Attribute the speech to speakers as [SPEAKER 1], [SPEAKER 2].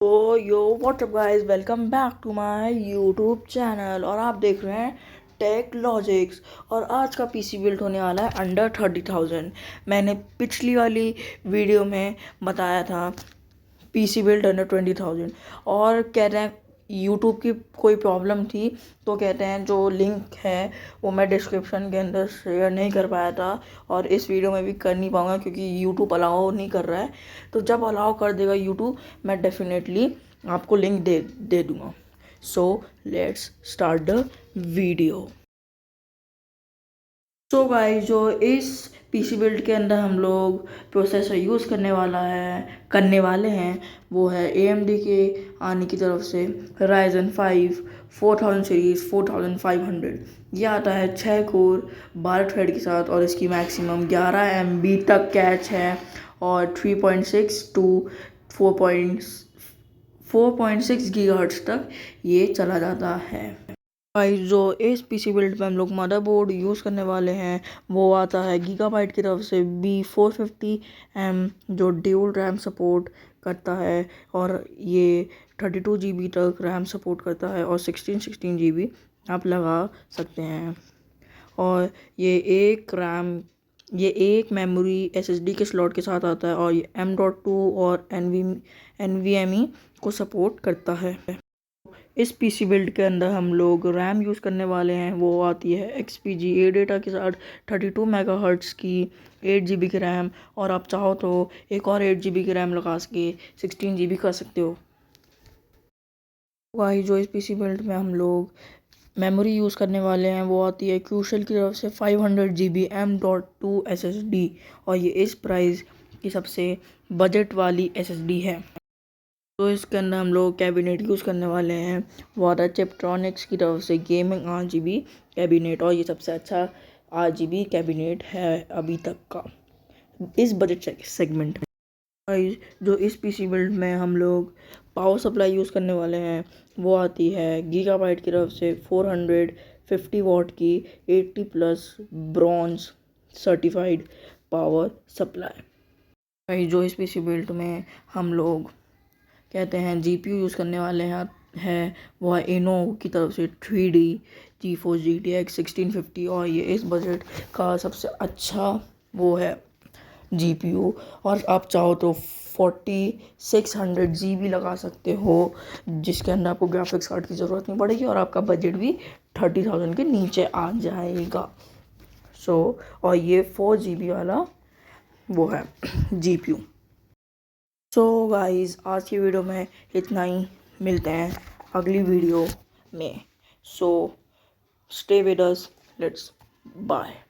[SPEAKER 1] Yo what's up guys, welcome back to my YouTube channel. और आप देख रहे हैं टेक लॉजिक्स। और आज का पीसी बिल्ड होने वाला है अंडर 30,000। मैंने पिछली वाली वीडियो में बताया था पीसी बिल्ड अंडर 20,000। और कह रहे हैं यूट्यूब की कोई प्रॉब्लम थी, तो कहते हैं जो लिंक है वो मैं डिस्क्रिप्शन के अंदर शेयर नहीं कर पाया था और इस वीडियो में भी कर नहीं पाऊँगा क्योंकि यूट्यूब अलाउ नहीं कर रहा है। तो जब अलाउ कर देगा यूट्यूब, मैं डेफिनेटली आपको लिंक दे दूँगा। So let's start the video. So guys, जो इस पीसी बिल्ड के अंदर हम लोग प्रोसेसर यूज़ करने वाले हैं वो है AMD के आने की तरफ से Ryzen 5 4000 सीरीज़ 4500। ये आता है 6 कोर 12 थ्रेड के साथ और इसकी मैक्सिमम 11 MB तक कैच है और 3.6 टू 4.6 गीगाहर्ट्ज़ तक ये चला जाता है। गाइस, जो इस पीसी बिल्ड पे हम लोग मदरबोर्ड यूज़ करने वाले हैं वो आता है गीगाबाइट की तरफ से B450M, जो ड्यूल रैम सपोर्ट करता है और ये 32 GB तक रैम सपोर्ट करता है और 16 GB आप लगा सकते हैं। और ये एक मेमोरी SSD के स्लॉट के साथ आता है और ये M.2 और NVMe को सपोर्ट करता है। इस पीसी बिल्ड के अंदर हम लोग रैम यूज़ करने वाले हैं, वो आती है XPG A डेटा के साथ 32 मेगाहर्ट्ज़ की 8 GB की रैम। और आप चाहो तो एक और 8 GB की रैम लगा के 16 GB कर सकते हो। वही जो इस पीसी बिल्ड में हम लोग मेमोरी यूज़ करने वाले हैं वो आती है क्रूशल की तरफ से 500 GB M.2 SSD और ये इस प्राइस की सबसे बजट वाली SSD है। तो इसके अंदर हम लोग कैबिनेट यूज़ करने वाले हैं, वो आता है चिपट्रॉनिक्स की तरफ से गेमिंग RGB कैबिनेट और ये सबसे अच्छा RGB कैबिनेट है अभी तक का इस बजट सेगमेंट में। जो इस पीसी बिल्ड में हम लोग पावर सप्लाई यूज़ करने वाले हैं वो आती है गीगाबाइट की तरफ से 450 वाट की 80+ ब्रॉन्ज सर्टिफाइड पावर सप्लाई। जो इस पीसी बिल्ड में हम लोग कहते हैं GPU यूज़ करने वाले हैं वो है इनो की तरफ से 3D GeForce GTX 1650 और ये इस बजट का सबसे अच्छा वो है GPU। और आप चाहो तो 4600 GB लगा सकते हो जिसके अंदर आपको ग्राफिक्स कार्ड की ज़रूरत नहीं पड़ेगी और आपका बजट भी 30,000 के नीचे आ जाएगा। और ये 4 GB वाला वो है GPU। सो गाइस, आज की वीडियो में इतना ही। मिलते हैं अगली वीडियो में। So stay with us, let's bye.